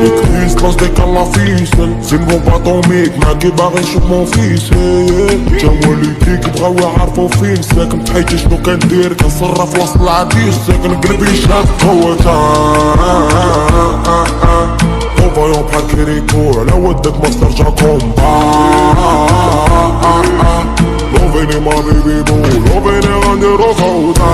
les crises, lance des cannes la ficelle. C'est une bombe atomique, ما كي باغي نشوف مون فيس. جا والدي كيبغاو يعرفو فين ساكن بحياتي شنو كندير كنصرف وسط العديس ساكن قلبي شاف هو تا فايون بحال كيريكو على ودك ما ترجع كومبا لوفيني ما بيبي بو لوفيني غنديرو فوضى